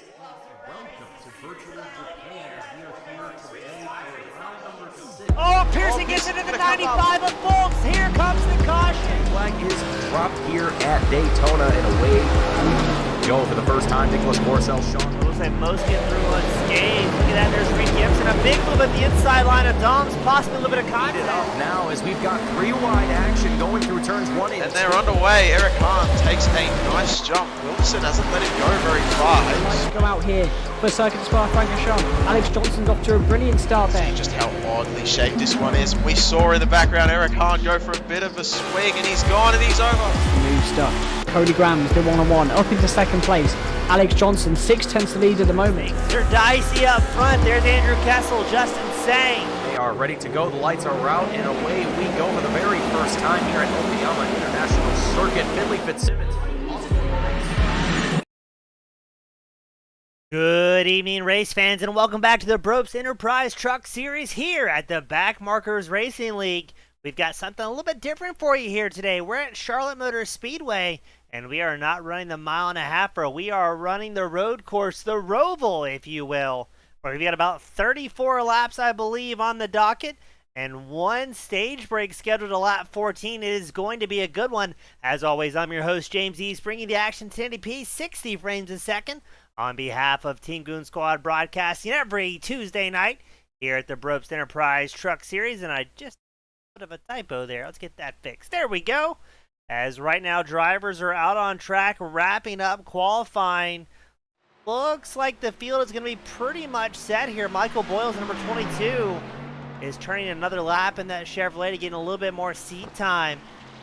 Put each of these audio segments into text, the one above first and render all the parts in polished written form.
Welcome to virtual Japan as we are here today for round number 6. Oh, Pearson gets into the 95 of Bolts. Here comes the caution. Flag is dropped here at Daytona, and away we go for the first time. Nicholas Morcel, Sean. Looks like most get through unscathed. Look at that, there's Reed Gibson. A big move at the inside line of Dom's, possibly a little bit of contact. Up now as we've got three wide action going through turns 1 and 2. And they're underway. Eric Hahn takes a nice jump. Wilson hasn't let him go very far. Go out here for Circuit Spa Francorchamps. Alex Johnson's off to a brilliant start there. Just how oddly shaped this one is. We saw in the background Eric Hahn go for a bit of a swing, and he's gone and he's over. New stuff. Cody Graham's the one-on-one up into second place. Alex Johnson 6/10 lead at the moment. They're dicey up front. There's Andrew Kessel, Justin Sang. They are ready to go. The lights are out, and away we go for the very first time here at Okayama International Circuit. Finley Fitzsimmons. Good evening, race fans, and welcome back to the Brobst Enterprise Truck Series here at the Backmarkers Racing League. We've got something a little bit different for you here today. We're at Charlotte Motor Speedway, and we are not running the mile-and-a-halfer. We are running the road course, the Roval, if you will. We've got about 34 laps, I believe, on the docket, and one stage break scheduled at lap 14. It is going to be a good one. As always, I'm your host, James East, bringing the action 1080p, 60 frames a second, on behalf of Team Goon Squad Broadcasting every Tuesday night here at the Brobst Enterprise Truck Series. And I just put of a typo there. Let's get that fixed. There we go. As right now drivers are out on track wrapping up qualifying. Looks like the field is going to be pretty much set here. Michael Boyles, number 22, is turning another lap in that Chevrolet to get a little bit more seat time.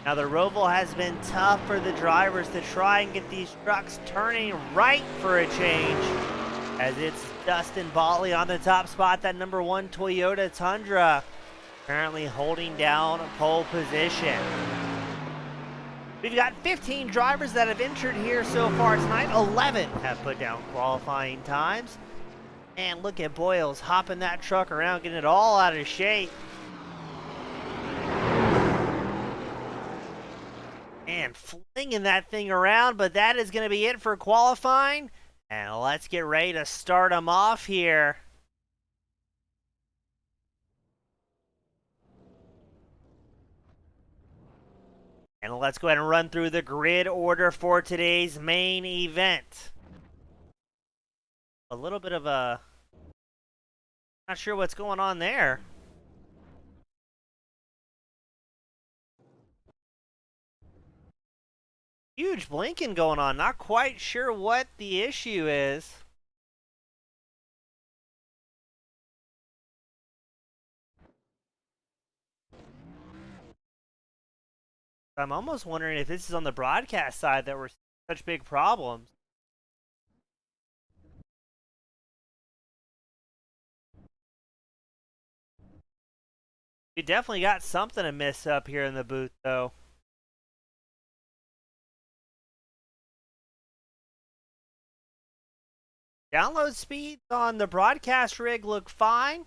Now the Roval has been tough for the drivers to try and get these trucks turning right for a change. As it's Dustin Botley on the top spot, that number 1 Toyota Tundra, currently holding down pole position. We've got 15 drivers that have entered here so far tonight. 11 have put down qualifying times. And look at Boyles hopping that truck around, getting it all out of shape. And flinging that thing around, but that is going to be it for qualifying. And let's get ready to start them off here. And let's go ahead and run through the grid order for today's main event. A little bit of a... not sure what's going on there. Huge blinking going on. Not quite sure what the issue is. I'm almost wondering if this is on the broadcast side that we're seeing such big problems. We definitely got something amiss up here in the booth, though. Download speeds on the broadcast rig look fine.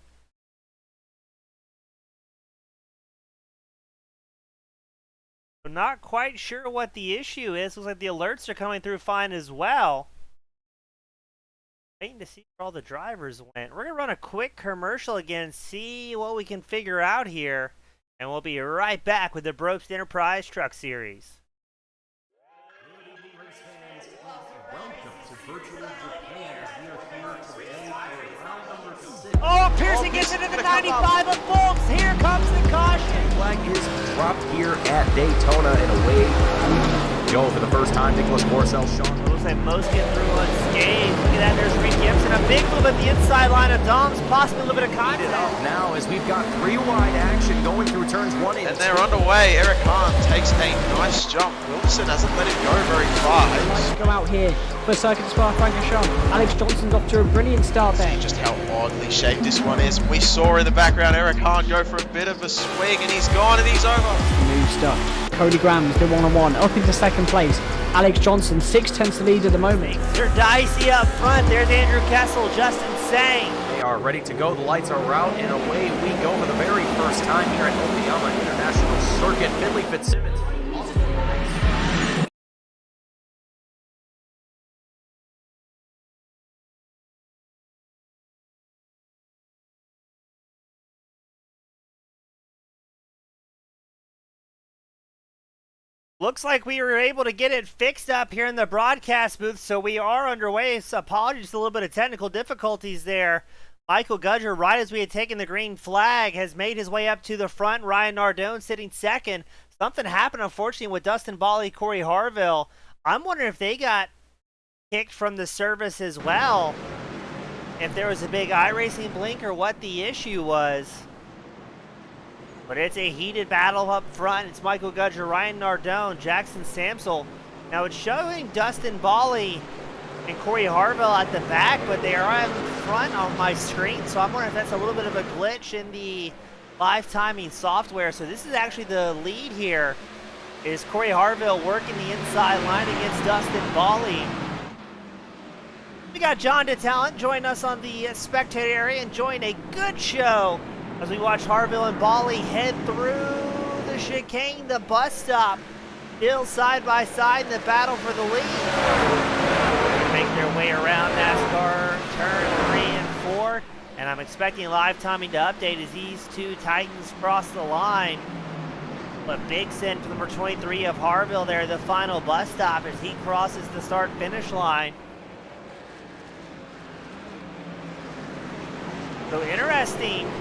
I'm not quite sure what the issue is. Looks like the alerts are coming through fine as well. Waiting to see where all the drivers went. We're going to run a quick commercial again, see what we can figure out here. And we'll be right back with the Brobst Enterprise Truck Series. Welcome to virtual Japan as we are here today for round number 6. Oh, Pearson gets into the 95 of Bolts. Here comes the caution. Flag is dropped here at Daytona, and away we go for the first time. Nicholas Morcel, Sean. Looks like most get through unscathed. Look at that, there's Reed Gibson. A big move at the inside line of Dom's, possibly a little bit of contact. Up now as we've got three wide action going through turns 1 and 2. And they're underway. Eric Hahn takes a nice jump. Wilson hasn't let him go very far. Go out here for Circuit Spa Francorchamps. Alex Johnson's off to a brilliant start there. Just how oddly shaped this one is. We saw in the background Eric Hahn go for a bit of a swing, and he's gone and he's over. New stuff. Cody Graham's the one-on-one up into second place. Alex Johnson 6/10 lead at the moment. They're dicey up front. There's Andrew Kessel, Justin Sang. They are ready to go. The lights are out, and away we go for the very first time here at Okayama International Circuit. Finley Fitzsimmons. Looks like we were able to get it fixed up here in the broadcast booth, so we are underway. So apologies for a little bit of technical difficulties there. Michael Gudger, right as we had taken the green flag, has made his way up to the front. Ryan Nardone sitting second. Something happened, unfortunately, with Dustin Bally, Corey Harville. I'm wondering if they got kicked from the service as well. If there was a big iRacing blink or what the issue was. But it's a heated battle up front. It's Michael Gudger, Ryan Nardone, Jackson Samsel. Now it's showing Dustin Bally and Corey Harville at the back, but they are in front on my screen. So I'm wondering if that's a little bit of a glitch in the live timing software. So this is actually the lead here. Is Corey Harville working the inside line against Dustin Bally. We got John DeTalent joining us on the spectator area, enjoying a good show as we watch Harville and Bally head through the chicane, the bus stop, still side by side in the battle for the lead. Make their way around NASCAR turn 3 and 4, and I'm expecting live timing to update as these two Titans cross the line. But big send for number 23 of Harville there, the final bus stop as he crosses the start-finish line. So interesting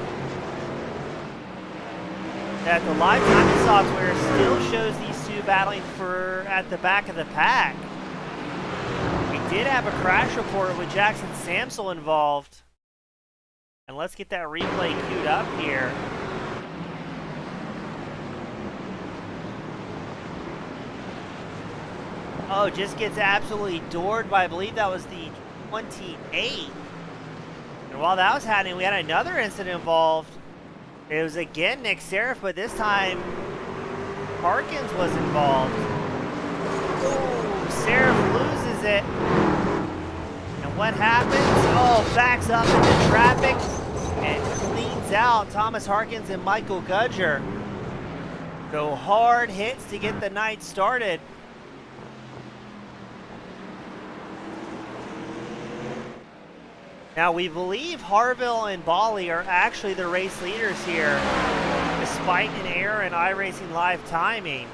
that the live timing software still shows these two battling for at the back of the pack. We did have a crash report with Jackson Samsel involved. And let's get that replay queued up here. Oh, just gets absolutely doored by, I believe that was the 28. And while that was happening, we had another incident involved. It was again Nick Seraph, but this time Harkins was involved. Oh, Seraph loses it. And what happens? Oh, backs up into traffic and cleans out Thomas Harkins and Michael Gudger. So hard hits to get the night started. Now, we believe Harville and Bally are actually the race leaders here, despite an error in iRacing live timing.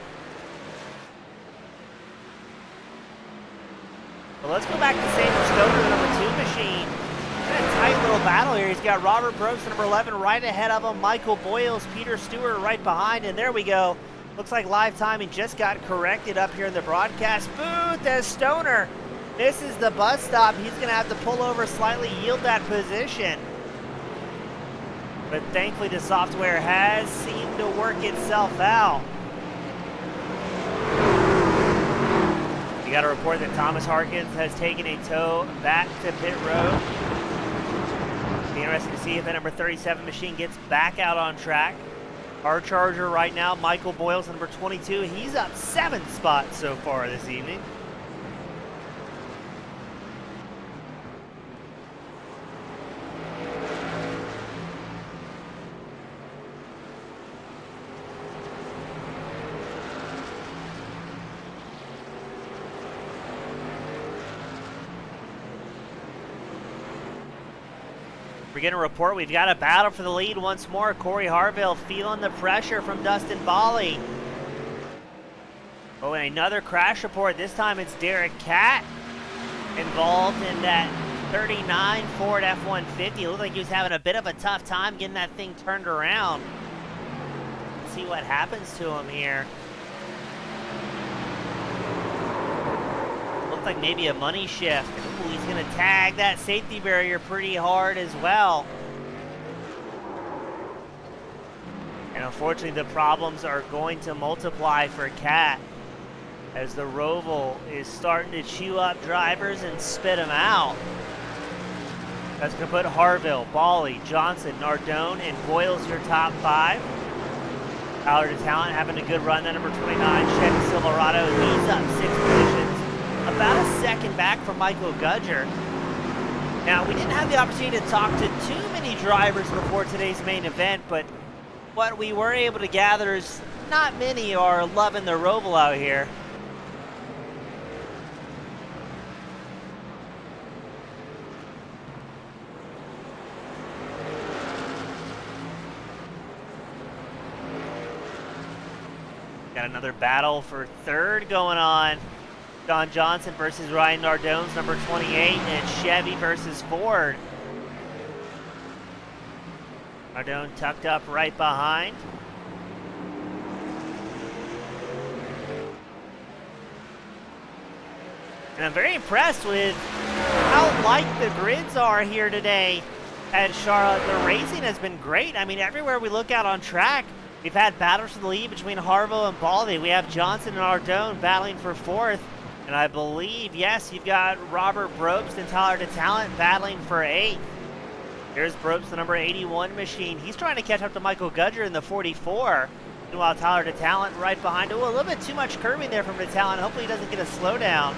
But let's go back to Samuel Stoner, the number 2 machine. In a tight little battle here. He's got Robert Brobst, number 11, right ahead of him. Michael Boyles, Peter Stewart right behind, and there we go. Looks like live timing just got corrected up here in the broadcast booth as Stoner misses the bus stop. He's going to have to pull over slightly, yield that position. But thankfully the software has seemed to work itself out. We got a report that Thomas Harkins has taken a tow back to pit road. Be interesting to see if that number 37 machine gets back out on track. Our charger right now, Michael Boyles, number 22. He's up 7 spots so far this evening. We're getting a report. We've got a battle for the lead once more. Corey Harville feeling the pressure from Dustin Bally. Oh, and another crash report. This time it's Derek Catt involved in that 39 Ford F-150. It looked like he was having a bit of a tough time getting that thing turned around. Let's see what happens to him here. Looked like maybe a money shift. Ooh, he's going to tag that safety barrier pretty hard as well. And unfortunately, the problems are going to multiply for Cat as the Roval is starting to chew up drivers and spit them out. That's going to put Harville, Bally, Johnson, Nardone, and Boyles your top 5. Tyler DeTalent having a good run. That number 29, Chevy Silverado, he's up 6 positions. About a second back from Michael Gudger. Now, we didn't have the opportunity to talk to too many drivers before today's main event, but what we were able to gather is not many are loving the Roval out here. Got Got another battle for third going on. John Johnson versus Ryan Nardone's number 28, and Chevy versus Ford. Nardone tucked up right behind. And I'm very impressed with how light the grids are here today at Charlotte. The racing has been great. I mean, everywhere we look out on track, we've had battles for the lead between Harville and Baldy. We have Johnson and Nardone battling for fourth. And I believe, yes, you've got Robert Brobst and Tyler DeTalent battling for eighth. Here's Brobst, the number 81 machine. He's trying to catch up to Michael Gudger in the 44. Meanwhile, Tyler DeTalent right behind. Oh, a little bit too much curving there from DeTalent. Hopefully he doesn't get a slowdown.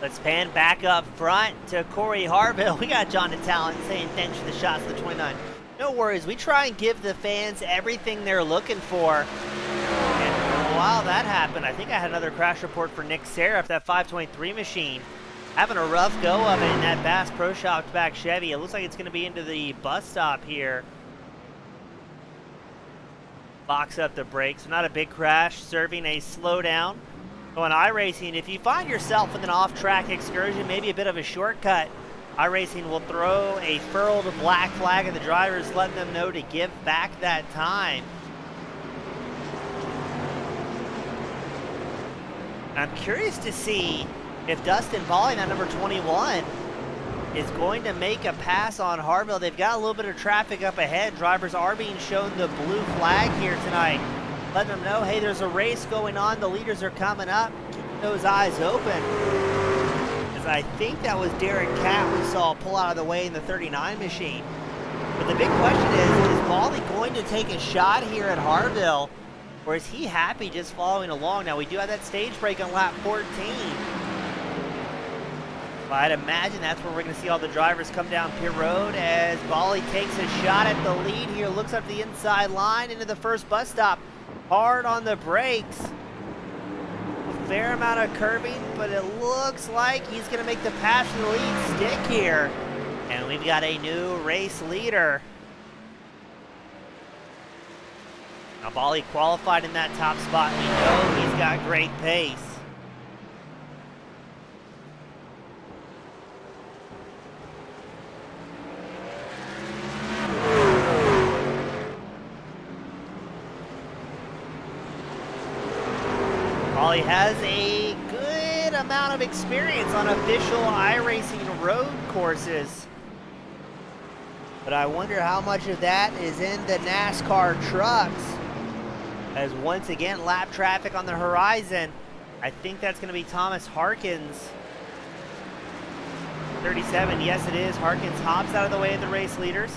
Let's pan back up front to Corey Harville. We got John DeTalent saying thanks for the shots to the 29. No worries, we try and give the fans everything they're looking for. And while that happened, I think I had another crash report for Nick Seraph, that 523 machine. Having a rough go of it in that Bass Pro Shop back Chevy. It looks like it's going to be into the bus stop here. Box up the brakes, not a big crash, serving a slowdown. So in iRacing, if you find yourself with an off-track excursion, maybe a bit of a shortcut, iRacing will throw a furled black flag at the drivers, letting them know to give back that time. I'm curious to see if Dustin Balling, that number 21, is going to make a pass on Harville. They've got a little bit of traffic up ahead. Drivers are being shown the blue flag here tonight. Letting them know, hey, there's a race going on. The leaders are coming up. Keep those eyes open. As I think that was Derek Catt we saw pull out of the way in the 39 machine. But the big question is Baldy going to take a shot here at Harville? Or is he happy just following along? Now, we do have that stage break on lap 14. But I'd imagine that's where we're going to see all the drivers come down pit road as Baldy takes a shot at the lead here. Looks up the inside line into the first bus stop. Hard on the brakes. A fair amount of curving, but it looks like he's going to make the pass to the lead stick here. And we've got a new race leader. Now, Baldy qualified in that top spot. We know he's got great pace. Baldy has a good amount of experience on official iRacing road courses. But I wonder how much of that is in the NASCAR trucks. As once again, lap traffic on the horizon. I think that's going to be Thomas Harkins. 37, yes it is. Harkins hops out of the way of the race leaders.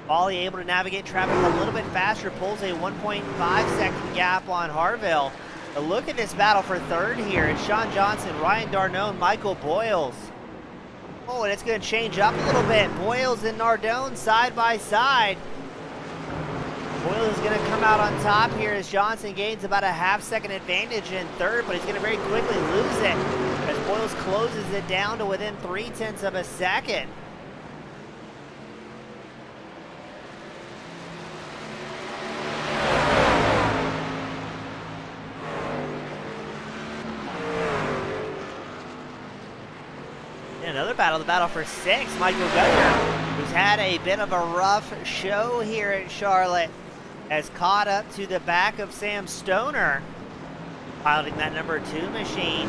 Baldy able to navigate traffic a little bit faster, pulls a 1.5 second gap on Harville. But look at this battle for third here. It's Sean Johnson, Ryan Darnone, Michael Boyles. Oh, and it's going to change up a little bit. Boyles and Nardone side by side. Boyles is going to come out on top here as Johnson gains about a half-second advantage in third, but he's going to very quickly lose it as Boyles closes it down to within 0.3 of a second. Another battle, the battle for sixth. Michael Gudger, who's had a bit of a rough show here at Charlotte, has caught up to the back of Sam Stoner, piloting that number 2 machine.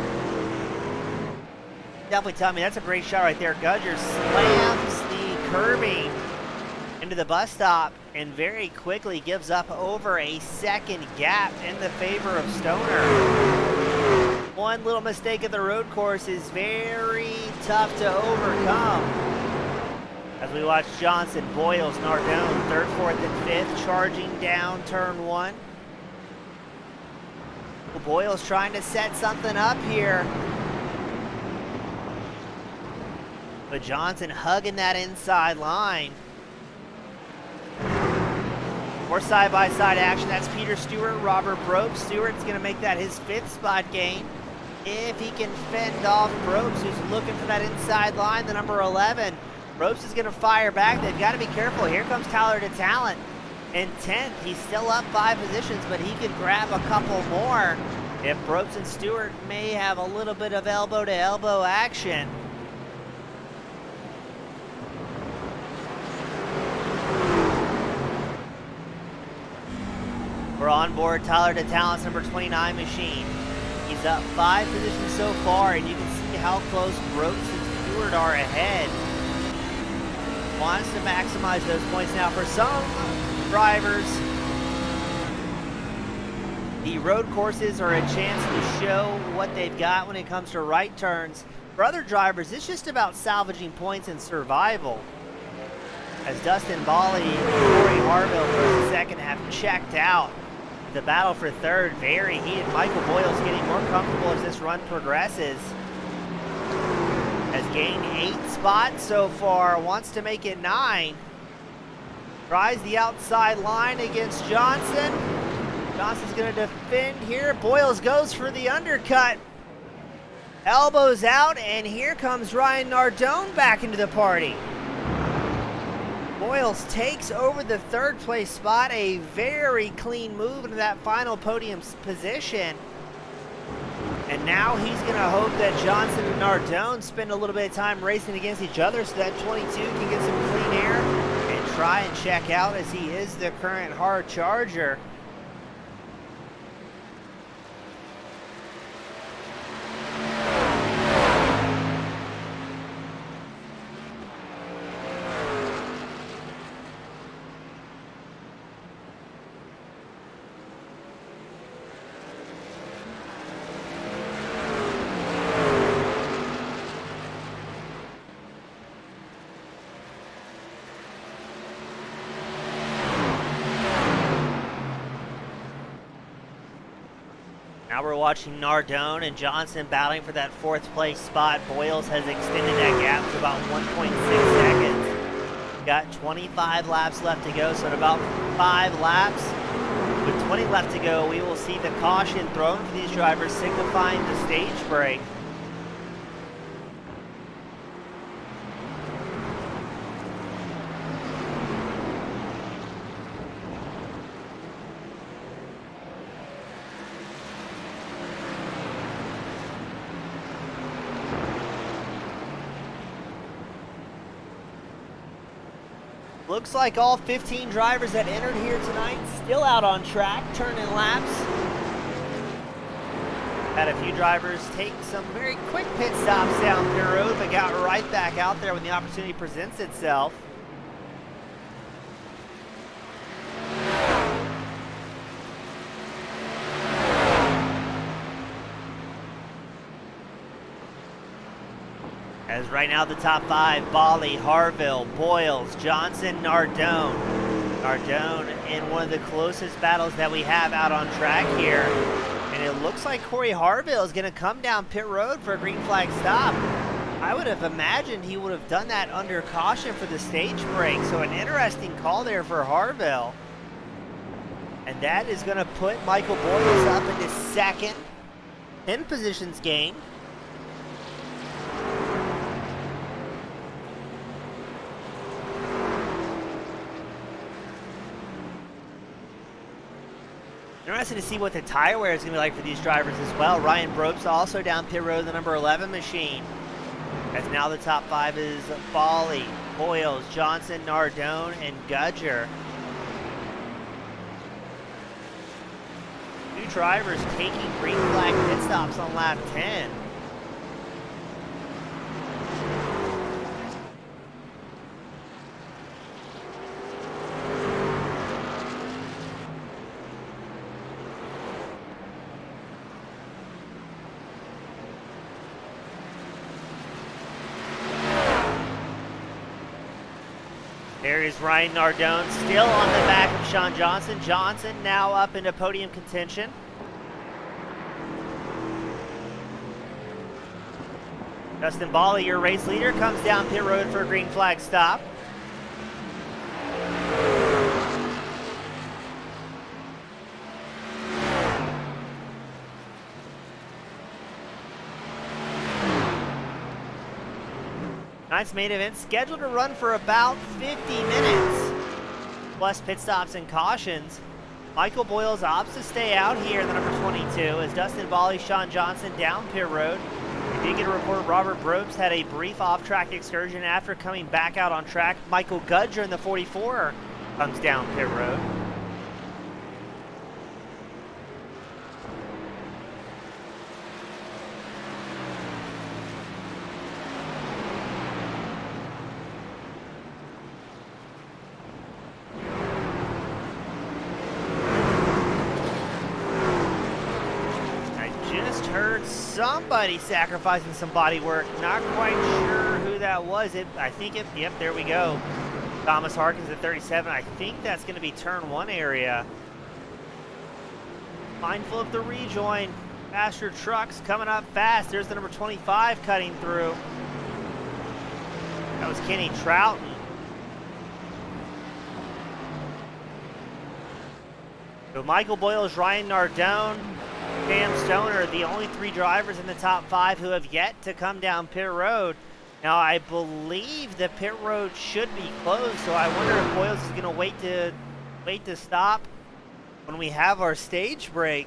Definitely tell me that's a great shot right there. Gudger slams the curbing into the bus stop and very quickly gives up over a second gap in the favor of Stoner. One little mistake at the road course is very tough to overcome. As we watch Johnson, Boyles, Nardone, third, fourth, and fifth, charging down turn one. Boyles trying to set something up here. But Johnson hugging that inside line. More side-by-side action. That's Peter Stewart, Robert Brobst. Stewart's going to make that his fifth spot gain. If he can fend off Brobst, who's looking for that inside line, the number 11. Brobst is going to fire back. They've got to be careful. Here comes Tyler DeTalent in 10th. He's still up 5 positions, but he could grab a couple more if Brobst and Stewart may have a little bit of elbow-to-elbow action. We're on board Tyler DeTalent's number 29 machine. He's up 5 positions so far, and you can see how close Brobst and Stewart are ahead. Wants to maximize those points now. For some drivers, the road courses are a chance to show what they've got when it comes to right turns. For other drivers, it's just about salvaging points and survival. As Dustin Bali and Corey Harville for the second have checked out. The battle for third, very heated. Michael Boyles getting more comfortable as this run progresses. Has gained 8 spots so far, wants to make it 9. Tries the outside line against Johnson. Johnson's going to defend here. Boyles goes for the undercut. Elbows out, and here comes Ryan Nardone back into the party. Boyles takes over the third place spot, a very clean move into that final podium position. And now he's going to hope that Johnson and Nardone spend a little bit of time racing against each other so that 22 can get some clean air and try and check out, as he is the current hard charger. Now we're watching Nardone and Johnson battling for that fourth place spot. Boyles has extended that gap to about 1.6 seconds. Got 25 laps left to go, so in about 5 laps, with 20 left to go, we will see the caution thrown for these drivers, signifying the stage break. Looks like all 15 drivers that entered here tonight still out on track, turning laps. Had a few drivers take some very quick pit stops down pit road, but got right back out there when the opportunity presents itself. As right now the top 5, Bali, Harville, Boyles, Johnson, Nardone. Nardone in one of the closest battles that we have out on track here. And it looks like Corey Harville is going to come down pit road for a green flag stop. I would have imagined he would have done that under caution for the stage break. So an interesting call there for Harville. And that is going to put Michael Boyles up into second. 10 positions gained. Interesting to see what the tire wear is going to be like for these drivers as well. Ryan Brobst also down pit road, the number 11 machine. As now the top 5 is Bali, Boyles, Johnson, Nardone, and Gudger. 2 drivers taking green flag pit stops on lap 10. There is Ryan Nardone still on the back of Sean Johnson. Johnson now up into podium contention. Dustin Bally, your race leader, comes down pit road for a green flag stop. Tonight's main event scheduled to run for about 50 minutes, plus pit stops and cautions. Michael Boyles opts to stay out here in the number 22 as Dustin Bally, Sean Johnson down pit road. We did get a report Robert Brobst had a brief off-track excursion after coming back out on track. Michael Gudger in the 44 comes down pit road. Somebody sacrificing some body work. Not quite sure who that was. Yep, there we go. Thomas Harkins at 37. I think that's going to be turn 1 area. Mindful of the rejoin. Faster trucks coming up fast. There's the number 25 cutting through. That was Kenny Troughton. So Michael Boyles, Ryan Nardone, Sam Stoner, the only 3 drivers in the top 5 who have yet to come down pit road. Now, I believe the pit road should be closed, so I wonder if Boyles is going to wait to stop when we have our stage break.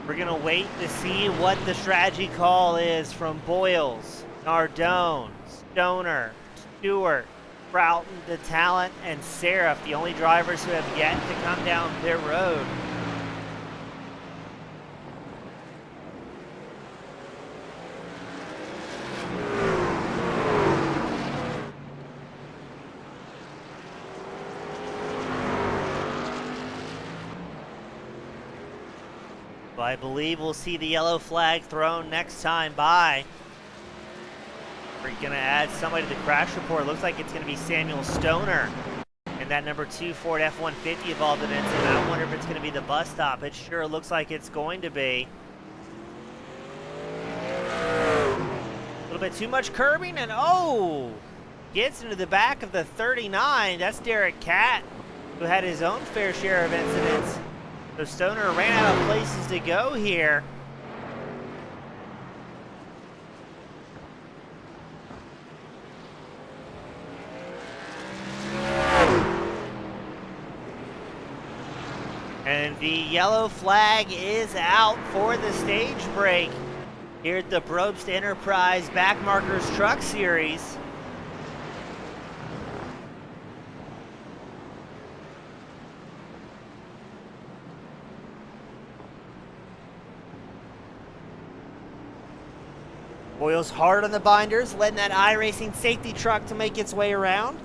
We're going to wait to see what the strategy call is from Boyles, Nardone, Stoner, Stewart, Broughton, the Talent, and Seraph, the only drivers who have yet to come down pit road. I believe we'll see the yellow flag thrown next time by. We're going to add somebody to the crash report. Looks like it's going to be Samuel Stoner and that number 2 Ford F-150 involved in it. And I wonder if it's going to be the bus stop. It sure looks like it's going to be. A little bit too much curbing and gets into the back of the 39. That's Derek Catt, who had his own fair share of incidents. So Stoner ran out of places to go here. And the yellow flag is out for the stage break here at the Brobst Enterprise Backmarkers Truck Series. Boyles hard on the binders, letting that iRacing safety truck to make its way around.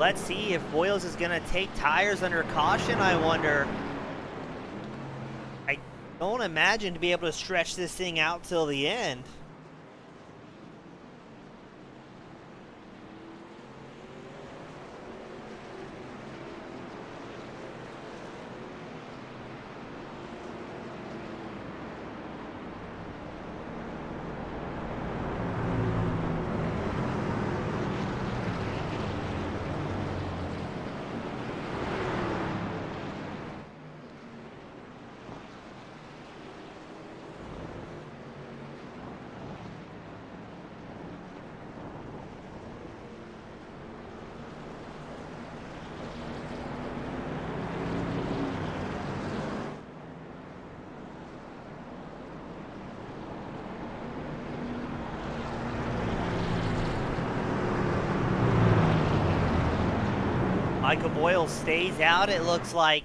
Let's see if Boyles is going to take tires under caution, I wonder. I don't imagine to be able to stretch this thing out till the end. Michael Boyle stays out, it looks like.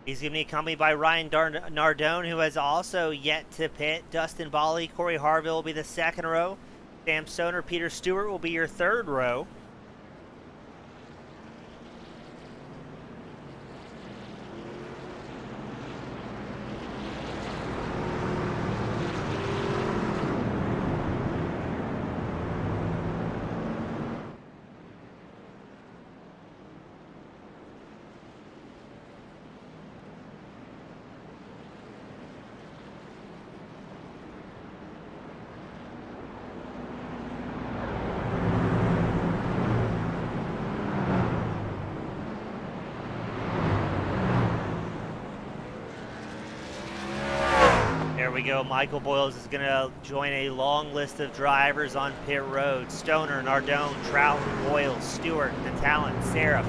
He's going to be accompanied by Ryan Nardone, who has also yet to pit. Dustin Bali, Corey Harville will be the second row. Sam Stoner, Peter Stewart will be your third row. There we go. Michael Boyles is going to join a long list of drivers on pit road. Stoner, Nardone, Trout, Boyles, Stewart, Natalent, Seraph,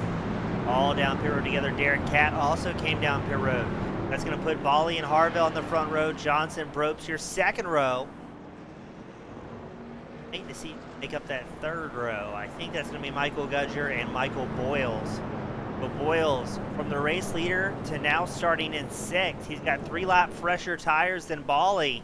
all down pit road together. Derek Catt also came down pit road. That's going to put Bali and Harville on the front row. Johnson, Brobst, your second row. Waiting to see make up that third row. I think that's going to be Michael Gudger and Michael Boyles. But Boyles, from the race leader to now starting in 6th. He's got 3-lap fresher tires than Bali.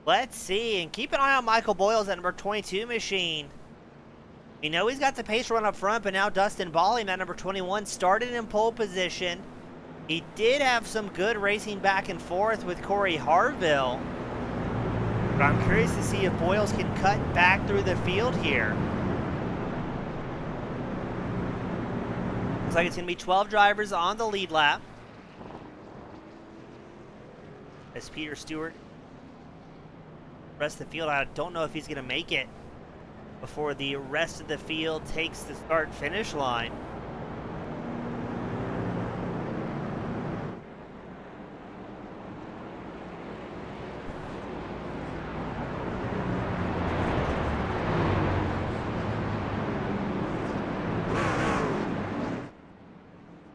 Let's see, and keep an eye on Michael Boyles at number 22 machine. We know he's got the pace run up front, but now Dustin Bali, at number 21, started in pole position. He did have some good racing back and forth with Corey Harville. But I'm curious to see if Boyles can cut back through the field here. Looks like it's going to be 12 drivers on the lead lap. As Peter Stewart, rest of the field, I don't know if he's going to make it before the rest of the field takes the start-finish line.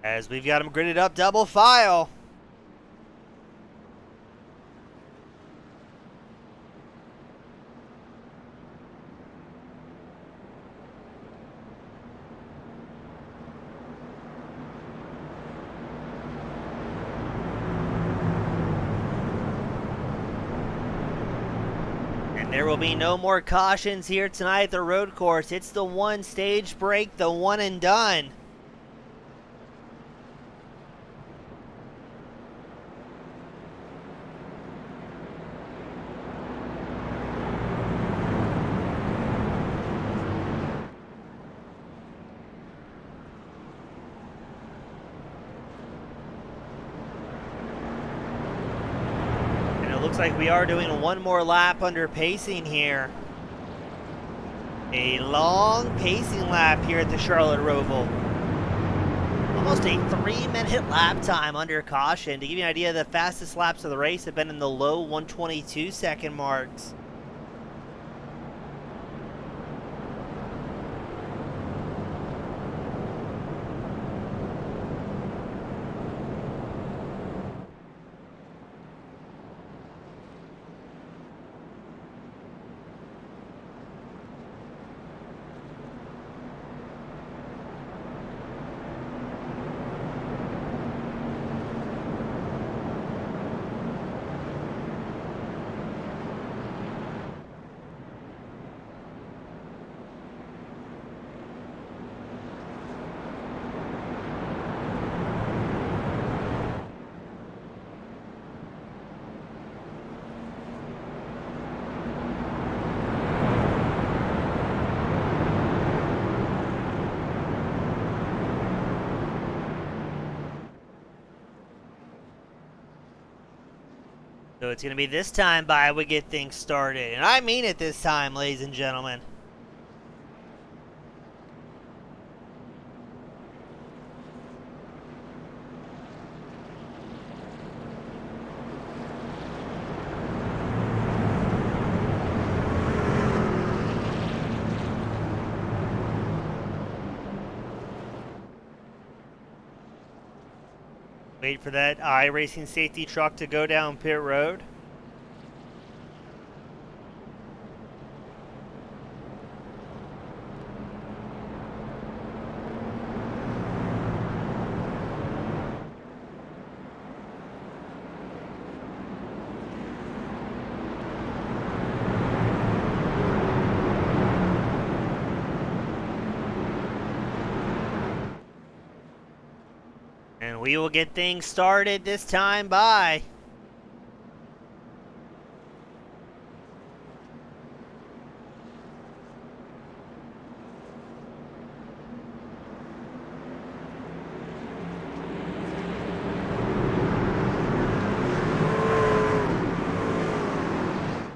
As we've got them gridded up double file. There will be no more cautions here tonight at the road course. It's the one stage break, the one and done. Looks like we are doing one more lap under pacing here. A long pacing lap here at the Charlotte Roval. Almost a 3-minute lap time under caution. To give you an idea, the fastest laps of the race have been in the low 1:22 second marks. So it's going to be this time by we get things started. And I mean it this time, ladies and gentlemen. Wait for that iRacing safety truck to go down pit road. And we will get things started this time by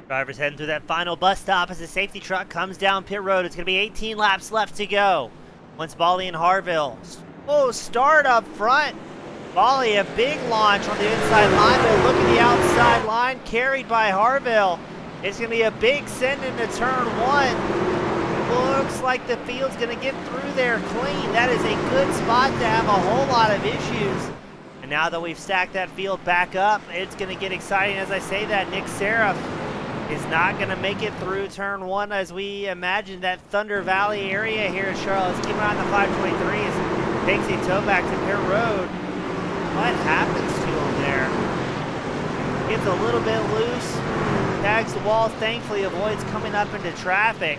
drivers heading through that final bus stop as the safety truck comes down pit road. It's going to be 18 laps left to go. Once Bali and Harville. Oh, start up front. Bali, a big launch on the inside line, but look at the outside line, carried by Harville. It's going to be a big send into turn one. Looks like the field's going to get through there clean. That is a good spot to have a whole lot of issues. And now that we've stacked that field back up, it's going to get exciting. As I say that, Nick Seraph is not going to make it through turn one as we imagine that Thunder Valley area here in Charlotte. Let's keep around the 523s. Takes a tow back to pit road. What happens to him there? Gets a little bit loose. Tags the wall. Thankfully avoids coming up into traffic.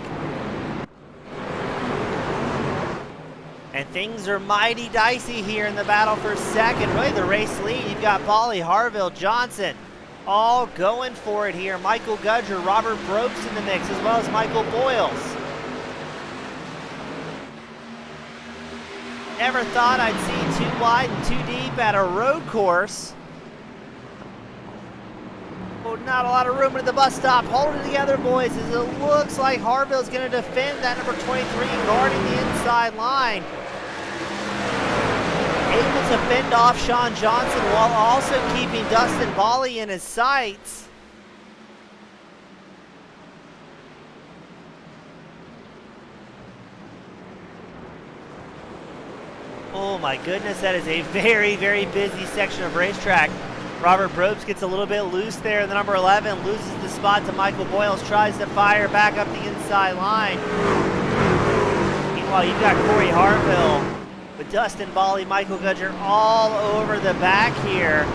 And things are mighty dicey here in the battle for second. Really the race lead. You've got Bali, Harville, Johnson all going for it here. Michael Gudger, Robert Brobst in the mix, as well as Michael Boyles. Never thought I'd see too wide and too deep at a road course. Oh, not a lot of room at the bus stop. Hold it together, boys, as it looks like Harville's going to defend that number 23, guarding the inside line. Able to fend off Sean Johnson while also keeping Dustin Bali in his sights. Oh my goodness, that is a very, very busy section of racetrack. Robert Brobst gets a little bit loose there. The number 11 loses the spot to Michael Boyles, tries to fire back up the inside line. Meanwhile, you've got Corey Harville with Dustin Bali, Michael Gudger all over the back here.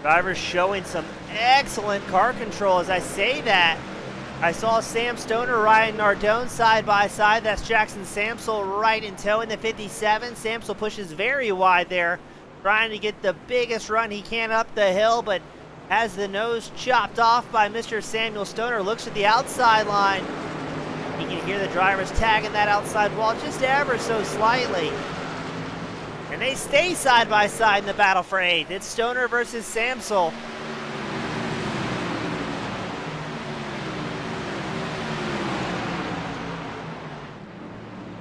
Drivers showing some excellent car control. As I say that, I saw Sam Stoner riding Nardone side by side. That's Jackson Samsel right in tow in the 57. Samsel pushes very wide there, trying to get the biggest run he can up the hill, but has the nose chopped off by Mr. Samuel Stoner. Looks at the outside line. You can hear the drivers tagging that outside wall just ever so slightly. And they stay side by side in the battle for 8th. It's Stoner versus Samsel.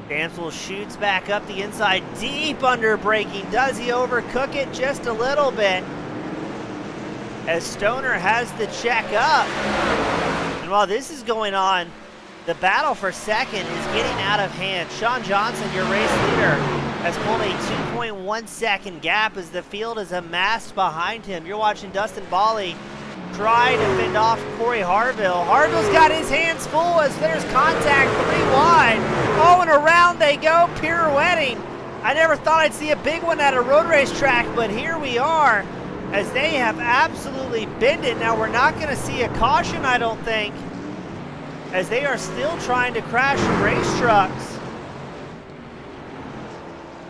Samsel shoots back up the inside, deep under braking. Does he overcook it just a little bit? As Stoner has the check up. And while this is going on, the battle for second is getting out of hand. Sean Johnson, your race leader, has pulled a 2.1 second gap as the field is amassed behind him. You're watching Dustin Bali try to fend off Corey Harville. Harville's got his hands full as there's contact 3 wide. Oh, and around they go, pirouetting. I never thought I'd see a big one at a road race track, but here we are as they have absolutely bent it. Now, we're not going to see a caution, I don't think, as they are still trying to crash race trucks.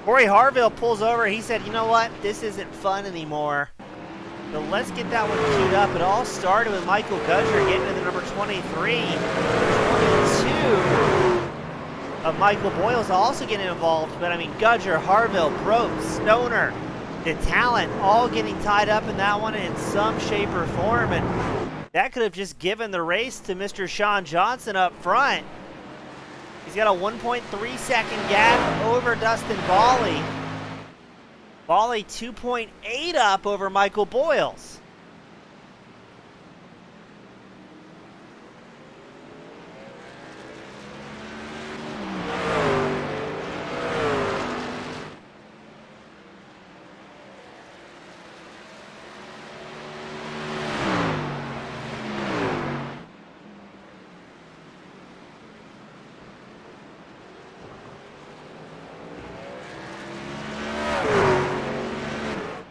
Corey Harville pulls over. He said, you know what? This isn't fun anymore. So let's get that one queued up. It all started with Michael Gudger getting to the number 23, 22. of Michael Boyles also getting involved. But I mean, Gudger, Harville, Brobst, Stoner, the talent all getting tied up in that one in some shape or form. And that could have just given the race to Mr. Sean Johnson up front. He's got a 1.3 second gap over Dustin Bally. Bally 2.8 up over Michael Boyles.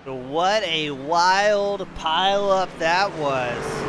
What a wild pileup that was.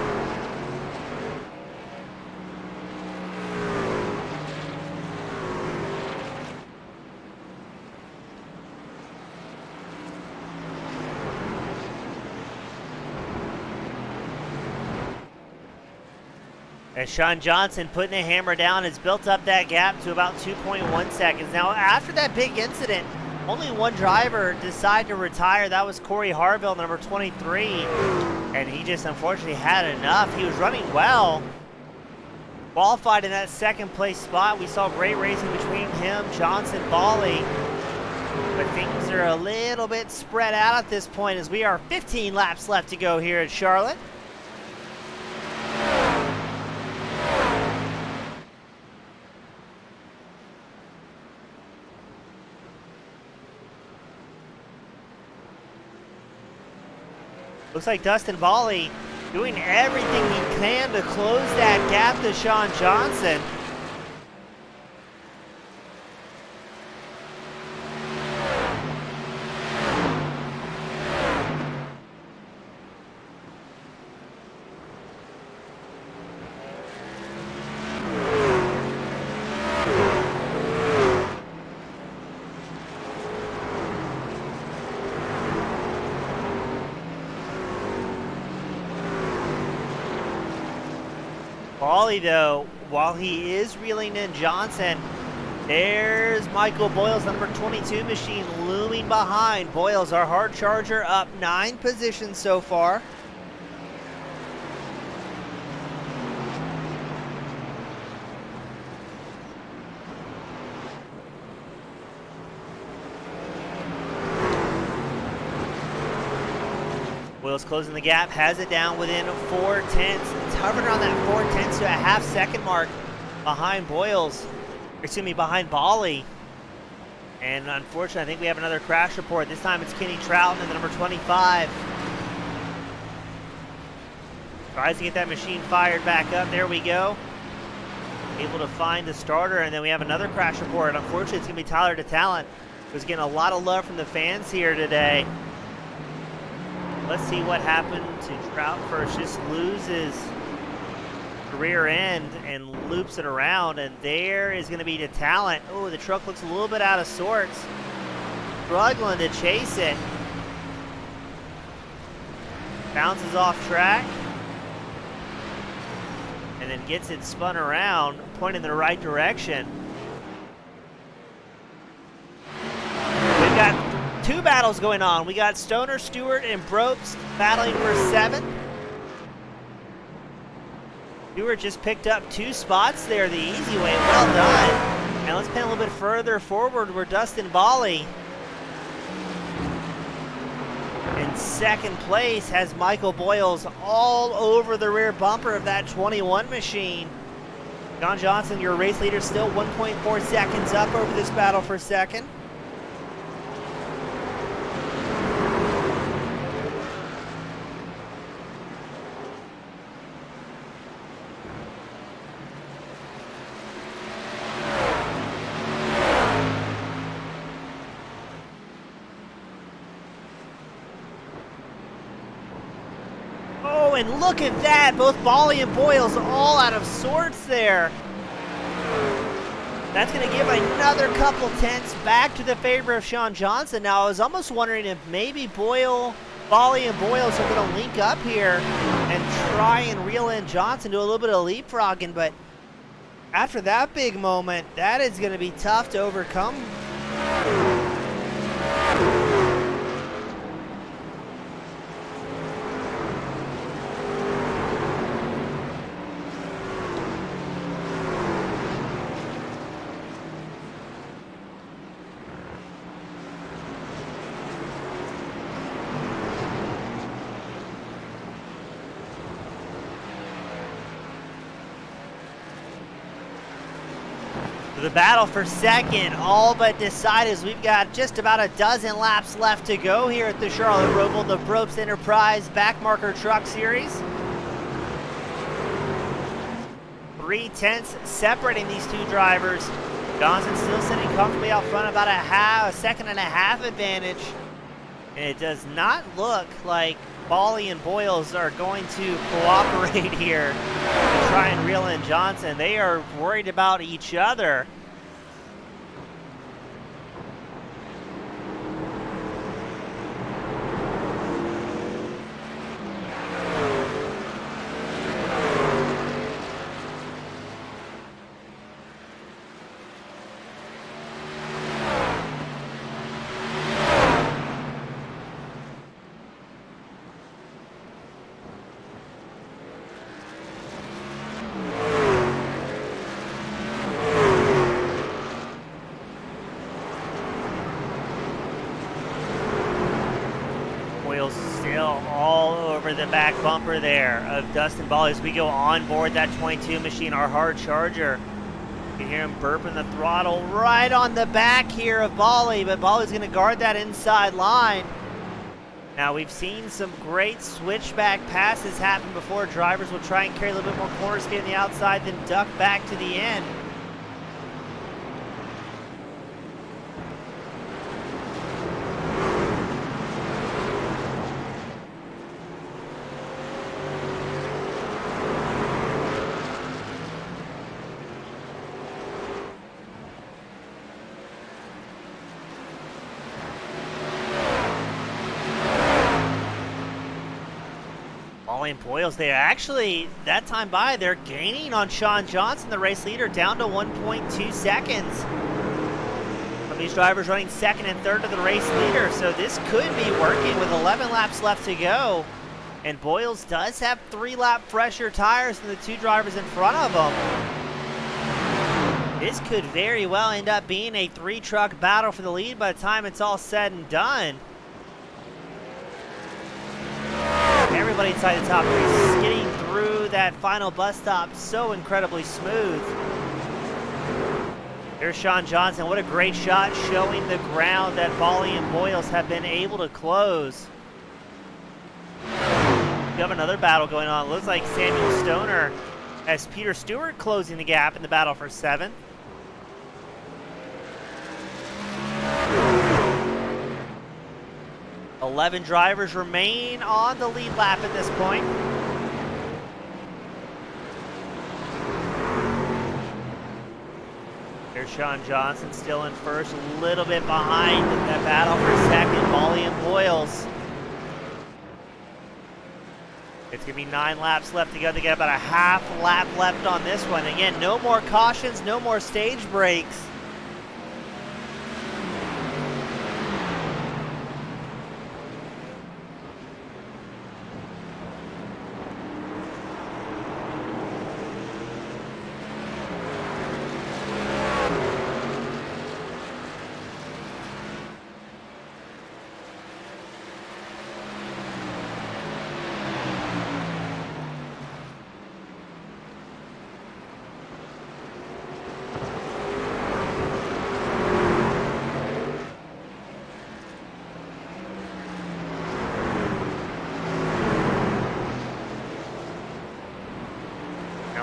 As Sean Johnson putting the hammer down has built up that gap to about 2.1 seconds. Now, after that big incident, only one driver decided to retire. That was Corey Harville, number 23. And he just unfortunately had enough. He was running well. Qualified in that second place spot. We saw great racing between him, Johnson, Bally. But things are a little bit spread out at this point as we are 15 laps left to go here at Charlotte. Looks like Dustin Bally doing everything he can to close that gap to Sean Johnson. Bally, though, while he is reeling in Johnson, there's Michael Boyles, number 22 machine, looming behind. Boyles, our hard charger, up 9 positions so far. Boyles closing the gap, has it down within 4 tenths. It's hovering around that 4 tenths to a half-second mark behind Boyles, excuse me, behind Bally. And unfortunately, I think we have another crash report. This time it's Kenny Trouton in the number 25. Tries to get that machine fired back up. There we go. Able to find the starter, and then we have another crash report. Unfortunately, it's going to be Tyler DeTalent, who's getting a lot of love from the fans here today. Let's see what happened to Trout first. Just loses the rear end and loops it around, and there is going to be DeTalent. Oh, the truck looks a little bit out of sorts. Struggling to chase it. Bounces off track. And then gets it spun around, pointing in the right direction. We've got 2 battles going on. We got Stoner, Stewart, and Brobst battling for 7. Stewart just picked up 2 spots there the easy way. Well done. And let's pan a little bit further forward where Dustin Bally in second place has Michael Boyles all over the rear bumper of that 21 machine. John Johnson, your race leader, still 1.4 seconds up over this battle for second. And look at that, both Bally and Boyles all out of sorts there. That's going to give another couple tenths back to the favor of Sean Johnson. Now, I was almost wondering if maybe Bally and Boyles are going to link up here and try and reel in Johnson, do a little bit of leapfrogging, but after that big moment, that is going to be tough to overcome. The battle for second all but decided as we've got just about a dozen laps left to go here at the Charlotte Roval, the Brobst Enterprise Backmarker Truck Series. 3/10 separating these two drivers. Johnson still sitting comfortably out front, about a second and a half advantage. And it does not look like Bawley and Boyles are going to cooperate here to try and reel in Johnson. They are worried about each other. Still all over the back bumper there of Dustin Bawley as we go on board that 22 machine, our hard charger. You can hear him burping the throttle right on the back here of Bawley, but Bawley's going to guard that inside line. Now we've seen some great switchback passes happen before. Drivers will try and carry a little bit more corner speed on the outside, then duck back to the end. And Boyles, they actually, that time by, they're gaining on Sean Johnson, the race leader, down to 1.2 seconds. Some of these drivers running second and third to the race leader, so this could be working with 11 laps left to go. And Boyles does have 3-lap fresher tires than the two drivers in front of him. This could very well end up being a 3-truck battle for the lead by the time it's all said and done. Everybody inside the top three skidding through that final bus stop so incredibly smooth. There's Sean Johnson. What a great shot, showing the ground that Bawley and Boyles have been able to close. We have another battle going on. Looks like Samuel Stoner has Peter Stewart closing the gap in the battle for 7th. 11 drivers remain on the lead lap at this point. There's Sean Johnson still in first, a little bit behind in that battle for second, Bawley and Boyles. It's going to be 9 laps left to go. They got about a half lap left on this one. Again, no more cautions, no more stage breaks.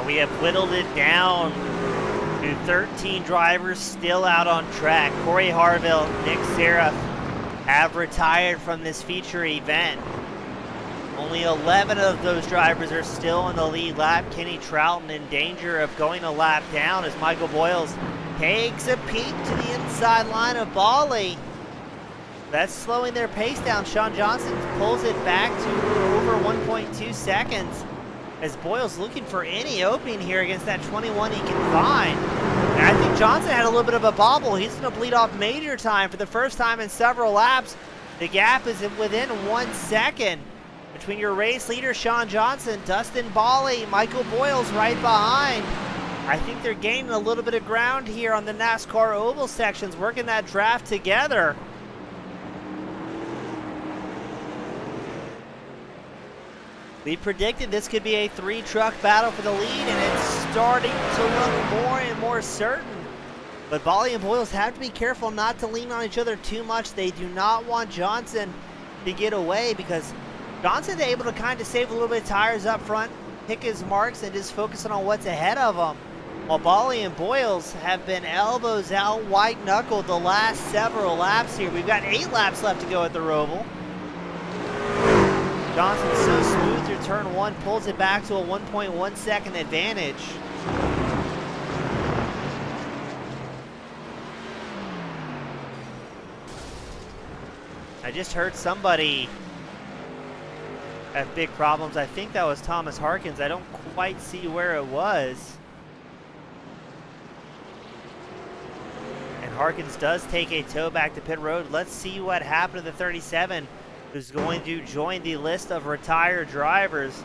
We have whittled it down to 13 drivers still out on track. Corey Harville, Nick Seraph have retired from this feature event. Only 11 of those drivers are still in the lead lap. Kenny Troughton in danger of going a lap down as Michael Boyles takes a peek to the inside line of Bawley. That's slowing their pace down. Sean Johnson pulls it back to over 1.2 seconds. as Boyle's looking for any opening here against that 21 he can find. And I think Johnson had a little bit of a bobble. He's going to bleed off major time for the first time in several laps. The gap is within 1 second between your race leader, Sean Johnson, Dustin Bali, Michael Boyle's right behind. I think they're gaining a little bit of ground here on the NASCAR oval sections, working that draft together. We predicted this could be a 3-truck battle for the lead, and it's starting to look more and more certain. But Bali and Boyles have to be careful not to lean on each other too much. They do not want Johnson to get away, because Johnson's able to kind of save a little bit of tires up front, pick his marks, and just focusing on what's ahead of him. While Bali and Boyles have been elbows out, white-knuckled the last several laps here. We've got 8 laps left to go at the Roval. Johnson's so smooth through turn 1, pulls it back to a 1.1 second advantage. I just heard somebody have big problems. I think that was Thomas Harkins. I don't quite see where it was. And Harkins does take a tow back to pit road. Let's see what happened to the 37. Who's going to join the list of retired drivers.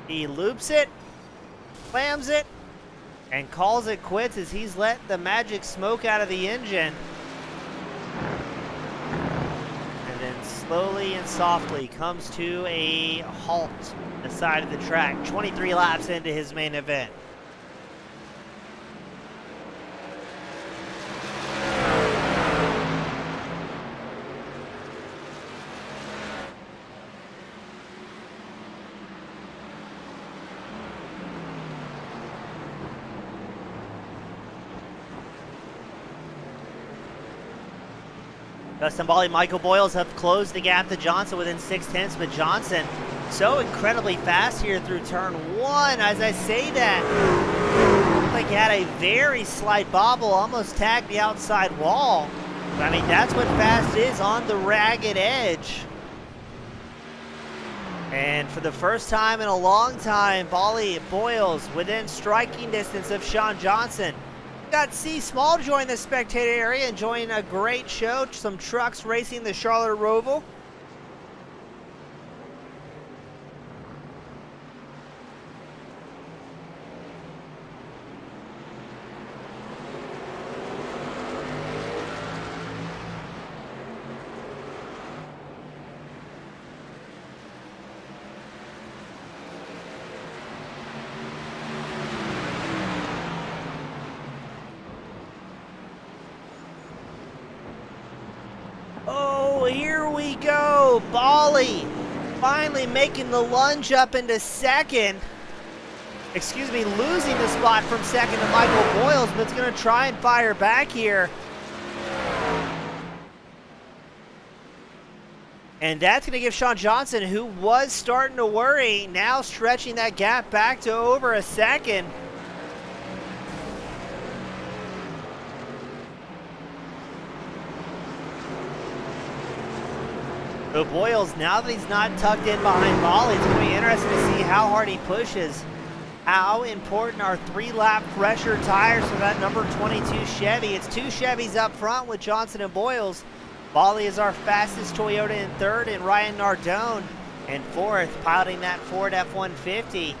He loops it, slams it, and calls it quits as he's let the magic smoke out of the engine. And then slowly and softly comes to a halt on the side of the track, 23 laps into his main event. Dustin Bali, Michael Boyles have closed the gap to Johnson within 6/10, but Johnson so incredibly fast here through turn 1. As I say that, looked like he had a very slight bobble, almost tagged the outside wall. I mean, that's what fast is on the ragged edge. And for the first time in a long time, Bali, Boyles within striking distance of Sean Johnson. Got C Small join the spectator area, enjoying a great show. Some trucks racing the Charlotte Roval. Here we go. Bali finally making the lunge up into second. Excuse me, losing the spot from second to Michael Boyles, but it's going to try and fire back here. And that's going to give Sean Johnson, who was starting to worry, now stretching that gap back to over a second. So Boyles, now that he's not tucked in behind Bali, it's going to be interesting to see how hard he pushes. How important are 3-lap pressure tires for that number 22 Chevy? It's 2 Chevys up front with Johnson and Boyles. Bali is our fastest Toyota in 3rd, and Ryan Nardone in 4th, piloting that Ford F-150.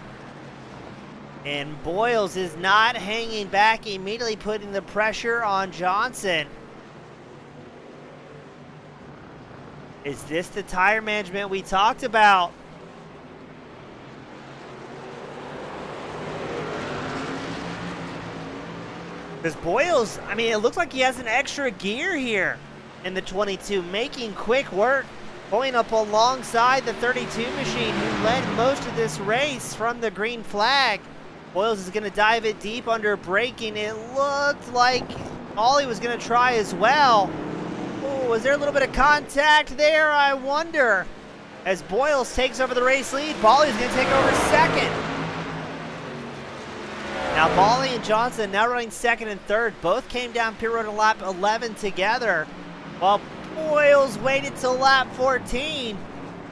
And Boyles is not hanging back, immediately putting the pressure on Johnson. Is this the tire management we talked about? Because Boyles, I mean, it looks like he has an extra gear here in the 22, making quick work, pulling up alongside the 32 machine who led most of this race from the green flag. Boyles is going to dive it deep under braking. It looked like Ollie was going to try as well. Oh, was there a little bit of contact there? I wonder. As Boyles takes over the race lead, Bali's going to take over second. Now Bali and Johnson now running second and third. Both came down pit road in lap 11 together. While Boyles waited till lap 14,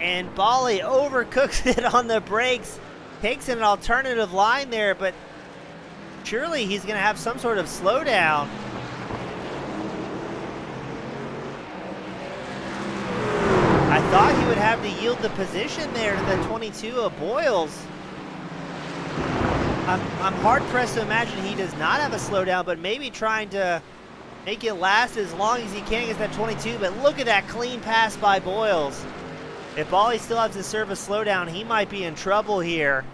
and Bali overcooks it on the brakes. Takes an alternative line there, but surely he's going to have some sort of slowdown. I thought he would have to yield the position there to the 22 of Boyles. I'm hard-pressed to imagine he does not have a slowdown, but maybe trying to make it last as long as he can against that 22. But look at that clean pass by Boyles. If Bali still has to serve a slowdown, he might be in trouble here.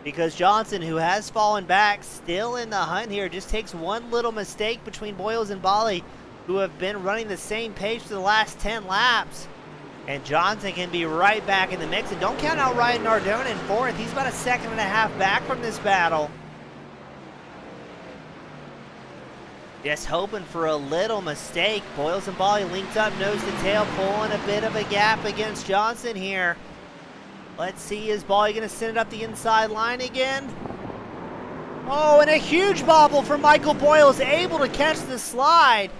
Because Johnson, who has fallen back, still in the hunt here, just takes one little mistake between Boyles and Bali, who have been running the same pace for the last 10 laps. And Johnson can be right back in the mix. And don't count out Ryan Nardone in fourth. He's about a second and a half back from this battle. Just hoping for a little mistake. Boyles and Bali linked up nose to tail, pulling a bit of a gap against Johnson here. Let's see, is Bali going to send it up the inside line again? Oh, and a huge bobble for Michael Boyles, able to catch the slide.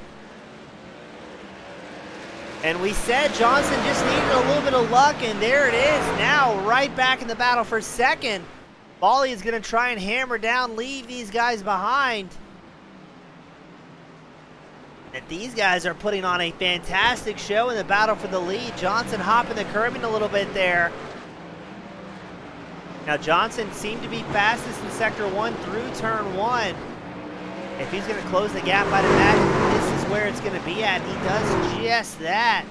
And we said Johnson just needed a little bit of luck, and there it is. Now right back in the battle for second. Bali is going to try and hammer down, leave these guys behind. And these guys are putting on a fantastic show in the battle for the lead. Johnson hopping the curbing a little bit there. Now Johnson seemed to be fastest in sector 1 through turn 1. If he's going to close the gap, I'd imagine this is where it's going to be at. He does just that.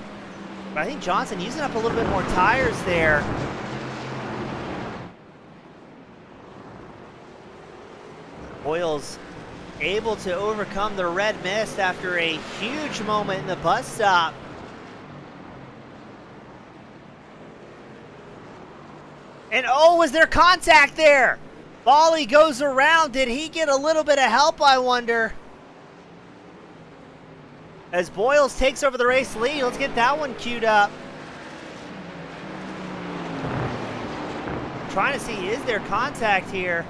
But I think Johnson using up a little bit more tires there. Boyles able to overcome the red mist after a huge moment in the bus stop. And oh, was there contact there? Bali goes around. Did he get a little bit of help, I wonder? As Boyles takes over the race lead, let's get that one queued up. I'm trying to see, is there contact here?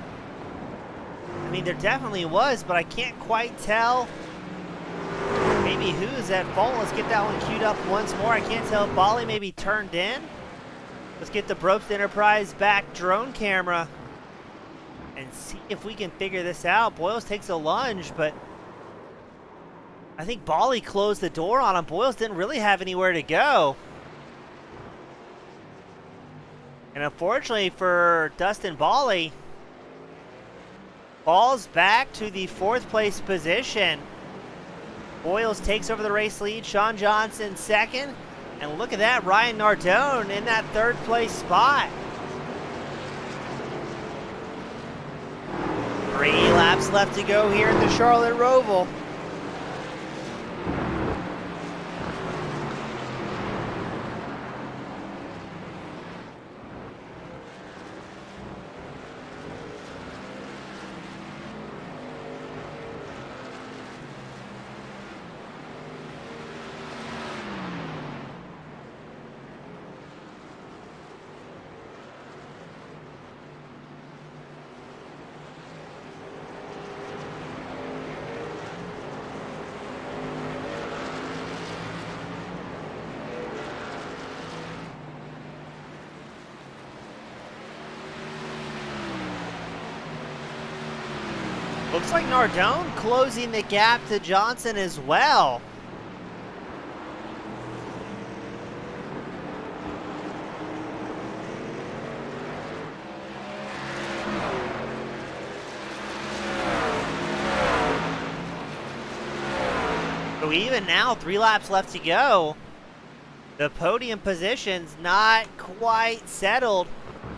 I mean, there definitely was, but I can't quite tell. Maybe who's at fault. Let's get that one queued up once more. I can't tell if Bali maybe turned in. Let's get the Brobst Enterprise back drone camera and see if we can figure this out. Boyles takes a lunge, but I think Bali closed the door on him. Boyles didn't really have anywhere to go. And unfortunately for Dustin Bali, falls back to the 4th place position. Boyles takes over the race lead. Sean Johnson second. And look at that, Ryan Nardone in that 3rd place spot. 3 laps left to go here at the Charlotte Roval. Looks like Nardone closing the gap to Johnson as well. So even now, 3 laps left to go. The podium position's not quite settled.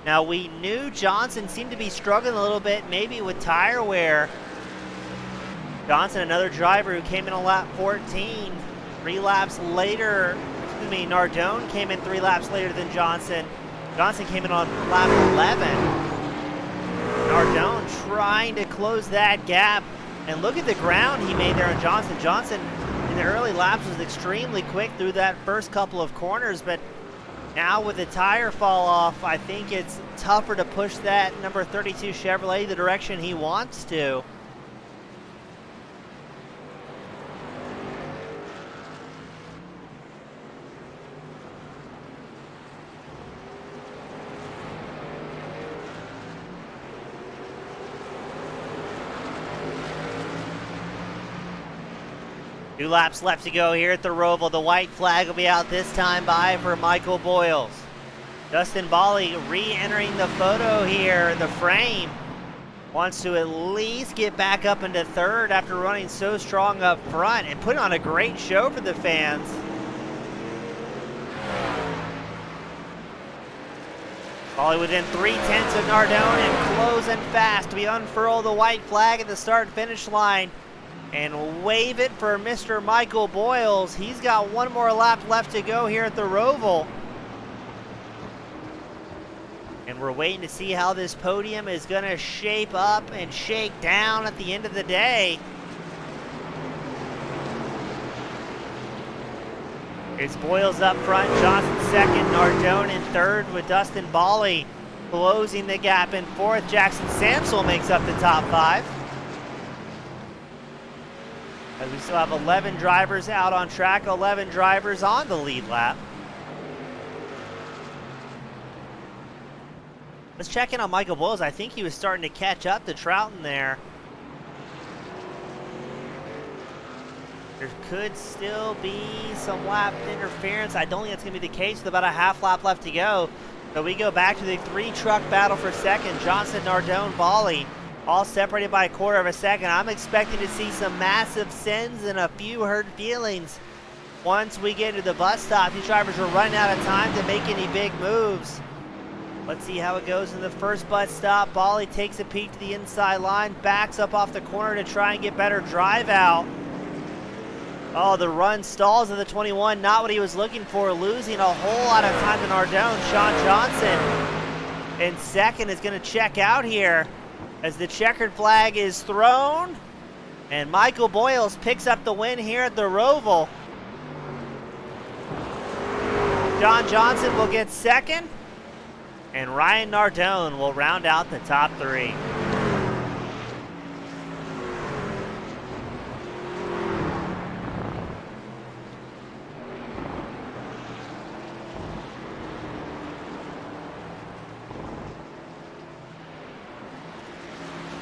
Now, we knew Johnson seemed to be struggling a little bit, maybe with tire wear. Johnson, another driver who came in on lap 14. 3 laps later, Nardone came in 3 laps later than Johnson. Johnson came in on lap 11. Nardone trying to close that gap. And look at the ground he made there on Johnson. Johnson, in the early laps, was extremely quick through that first couple of corners, but now with the tire fall off, I think it's tougher to push that number 32 Chevrolet the direction he wants to. 2 laps left to go here at the Roval. The white flag will be out this time by for Michael Boyles. Dustin Bali re-entering the photo here, the frame. Wants to at least get back up into third after running so strong up front and putting on a great show for the fans. Bali within 3/10 of Nardone and closing fast. We unfurl the white flag at the start-finish line and wave it for Mr. Michael Boyles. He's got 1 more lap left to go here at the Roval. And we're waiting to see how this podium is going to shape up and shake down at the end of the day. It's Boyles up front, Johnson second, Nardone in third with Dustin Bali closing the gap in fourth. Jackson Samsel makes up the top 5. As we still have 11 drivers out on track, 11 drivers on the lead lap. Let's check in on Michael Boyles. I think he was starting to catch up to Troughton there. There could still be some lap interference. I don't think that's going to be the case with about a half lap left to go. So we go back to the 3-truck battle for second. Johnson, Nardone, Bali, all separated by a quarter of a second. I'm expecting to see some massive sends and a few hurt feelings. Once we get to the bus stop, these drivers are running out of time to make any big moves. Let's see how it goes in the first bus stop. Bali takes a peek to the inside line, backs up off the corner to try and get better drive out. Oh, the run stalls of the 21, not what he was looking for, losing a whole lot of time to Nardone. Sean Johnson in second is going to check out here as the checkered flag is thrown. And Michael Boyles picks up the win here at the Roval. John Johnson will get second. And Ryan Nardone will round out the top 3.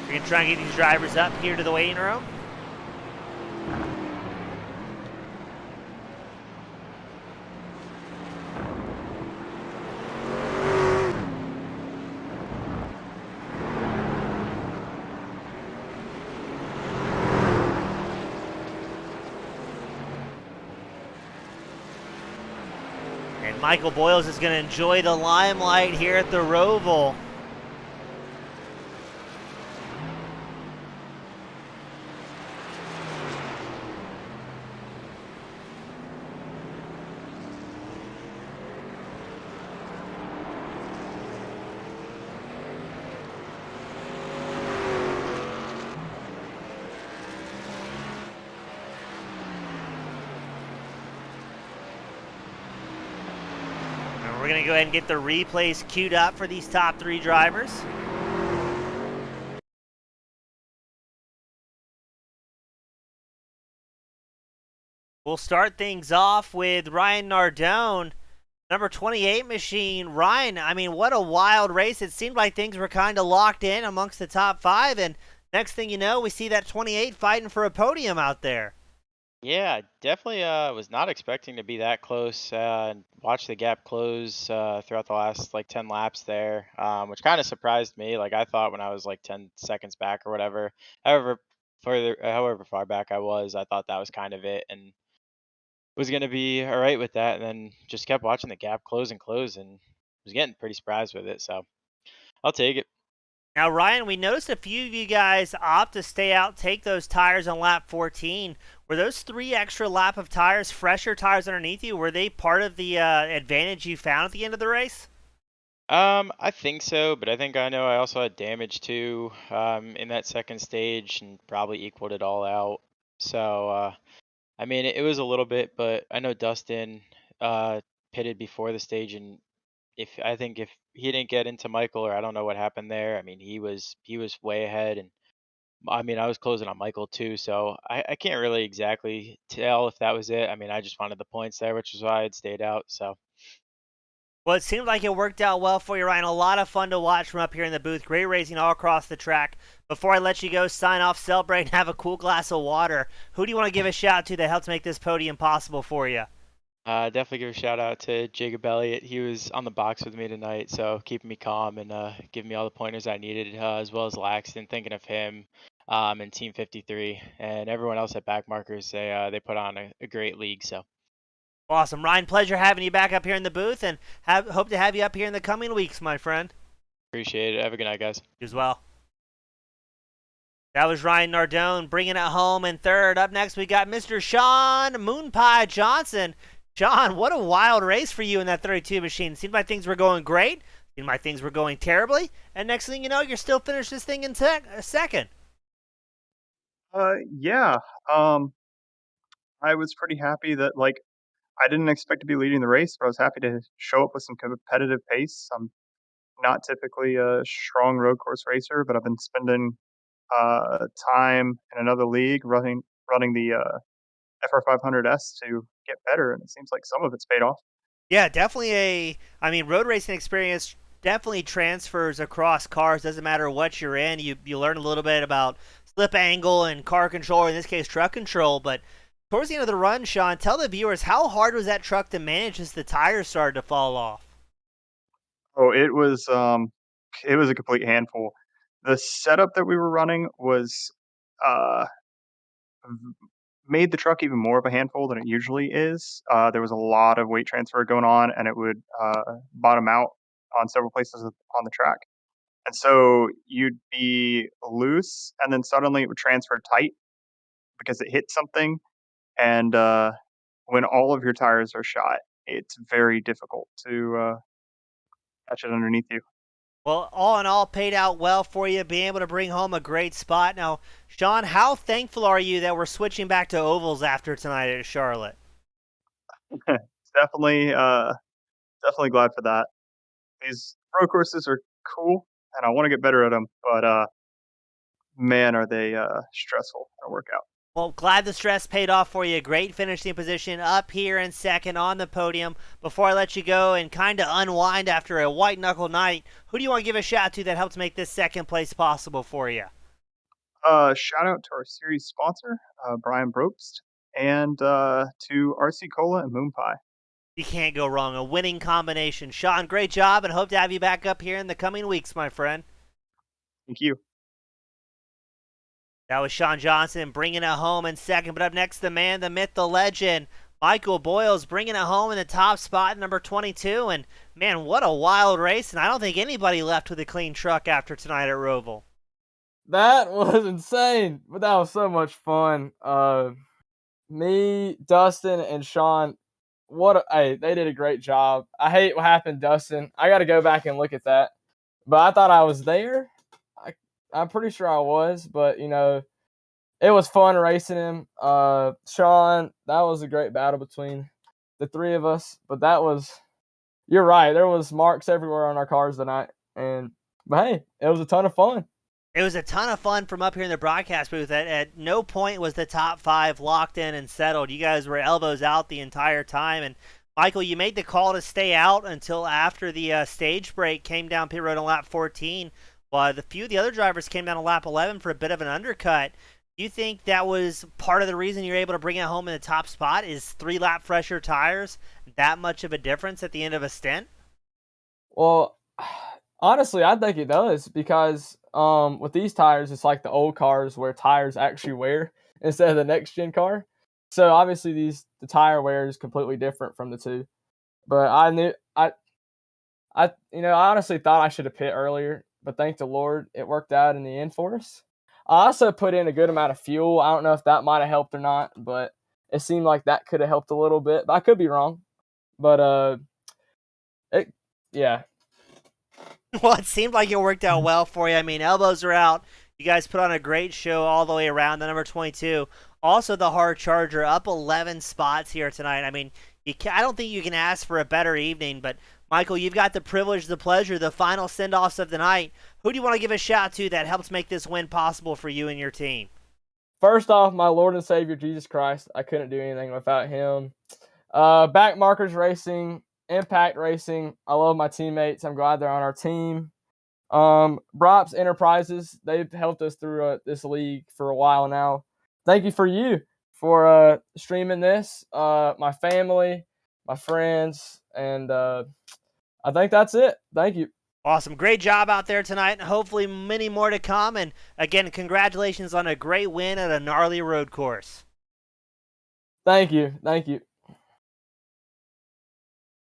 We're going to try and get these drivers up here to the waiting room. Michael Boyles is going to enjoy the limelight here at the Roval. We're going to go ahead and get the replays queued up for these top 3 drivers. We'll start things off with Ryan Nardone, number 28 machine. Ryan, I mean, what a wild race. It seemed like things were kind of locked in amongst the top 5, and next thing you know, we see that 28 fighting for a podium out there. Yeah, definitely was not expecting to be that close and watch the gap close throughout the last like 10 laps there, which kind of surprised me. Like I thought when I was like 10 seconds back or whatever, however far back I thought that was kind of it and was going to be all right with that. And then just kept watching the gap close and was getting pretty surprised with it. So I'll take it. Now, Ryan, we noticed a few of you guys opt to stay out, take those tires on lap 14. Were those 3 extra lap of tires, fresher tires underneath you, were they part of the advantage you found at the end of the race? I think so, but I know I also had damage too in that second stage and probably equaled it all out. So, I mean, it was a little bit, but I know Dustin pitted before the stage, and if he didn't get into Michael, or I don't know what happened there. I mean, he was way ahead, and I mean, I was closing on Michael too, so I can't really exactly tell if that was it. I mean, I just wanted the points there, which is why I had stayed out. So Well, it seemed like it worked out well for you, Ryan. A lot of fun to watch from up here in the booth. Great racing all across the track. Before I let you go, sign off, celebrate, and have a cool glass of water. Who do you want to give a shout to that helped make this podium possible for you? Definitely give a shout out to Jacob Elliott. He was on the box with me tonight, so keeping me calm and giving me all the pointers I needed, as well as Laxton. Thinking of him and Team 53 and everyone else at Backmarkers. They put on a great league. So Awesome. Ryan, pleasure having you back up here in the booth, and hope to have you up here in the coming weeks, my friend. appreciate it. Have a good night, guys. You as well. That was Ryan Nardone bringing it home in third. Up next, we got Mr. Sean Moonpie Johnson. Sean, what a wild race for you in that 32 machine. Seemed like things were going great. Seemed like things were going terribly. And next thing you know, you're still finished this thing in second. Yeah. I was pretty happy that I didn't expect to be leading the race, but I was happy to show up with some competitive pace. I'm not typically a strong road course racer, but I've been spending time in another league running the FR500S to get better, and it seems like some of it's paid off. Yeah, definitely road racing experience definitely transfers across cars. Doesn't matter what you're in. You learn a little bit about slip angle and car control, or in this case, truck control. But towards the end of the run, Sean, tell the viewers, how hard was that truck to manage as the tires started to fall off? Oh, it was a complete handful. The setup that we were running was uh, made the truck even more of a handful than it usually is. There was a lot of weight transfer going on, and it would bottom out on several places on the track. And so you'd be loose, and then suddenly it would transfer tight because it hit something. And when all of your tires are shot, it's very difficult to catch it underneath you. Well, all in all, paid out well for you, being able to bring home a great spot. Now, Sean, how thankful are you that we're switching back to ovals after tonight at Charlotte? It's definitely glad for that. These road courses are cool, and I want to get better at them, but man, are they stressful to work out. Well, glad the stress paid off for you. Great finishing position up here in second on the podium. Before I let you go and kind of unwind after a white knuckle night, who do you want to give a shout to that helped make this second place possible for you? Shout out to our series sponsor, Brian Brobst, and to RC Cola and Moon Pie. You can't go wrong. A winning combination. Sean, great job, and hope to have you back up here in the coming weeks, my friend. Thank you. That was Sean Johnson bringing it home in second. But up next, the man, the myth, the legend, Michael Boyles bringing it home in the top spot, number 22. And, man, what a wild race. And I don't think anybody left with a clean truck after tonight at Roval. That was insane, but that was so much fun. Me, Dustin, and Sean, they did a great job. I hate what happened, Dustin. I got to go back and look at that. But I thought I was there. I'm pretty sure I was, but, it was fun racing him. Sean, that was a great battle between the three of us. But you're right, there was marks everywhere on our cars tonight. But hey, it was a ton of fun. It was a ton of fun from up here in the broadcast booth. At no point was the top five locked in and settled. You guys were elbows out the entire time. And, Michael, you made the call to stay out until after the stage break, came down pit road on lap 14. While a few of the other drivers came down to lap 11 for a bit of an undercut. Do you think that was part of the reason you're able to bring it home in the top spot? Is 3-lap fresher tires that much of a difference at the end of a stint? Well, honestly, I think it does because with these tires, it's like the old cars where tires actually wear instead of the next gen car. So obviously the tire wear is completely different from the two. But I honestly thought I should have pit earlier. But thank the Lord, it worked out in the end for us. I also put in a good amount of fuel. I don't know if that might have helped or not, but it seemed like that could have helped a little bit. But I could be wrong. But, yeah. Well, it seemed like it worked out well for you. I mean, elbows are out. You guys put on a great show all the way around. The number 22. Also, the hard charger up 11 spots here tonight. I mean, I don't think you can ask for a better evening, but Michael, you've got the privilege, the pleasure, the final send-offs of the night. Who do you want to give a shout to that helps make this win possible for you and your team? First off, my Lord and Savior, Jesus Christ. I couldn't do anything without him. Backmarkers Racing, Impact Racing. I love my teammates. I'm glad they're on our team. Brobst Enterprises, they've helped us through this league for a while now. Thank you for streaming this. My family, my friends, and I think that's it. Thank you. Awesome. Great job out there tonight, and hopefully many more to come. And again, congratulations on a great win at a gnarly road course. Thank you. Thank you.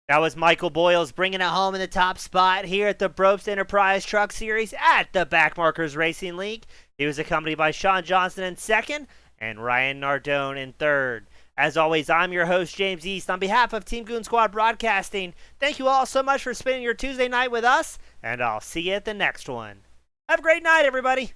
That was Michael Boyles bringing it home in the top spot here at the Brobst Enterprise Truck Series at the Backmarkers Racing League. He was accompanied by Sean Johnson in second and Ryan Nardone in third. As always, I'm your host, James East. On behalf of Team Goon Squad Broadcasting, thank you all so much for spending your Tuesday night with us, and I'll see you at the next one. Have a great night, everybody.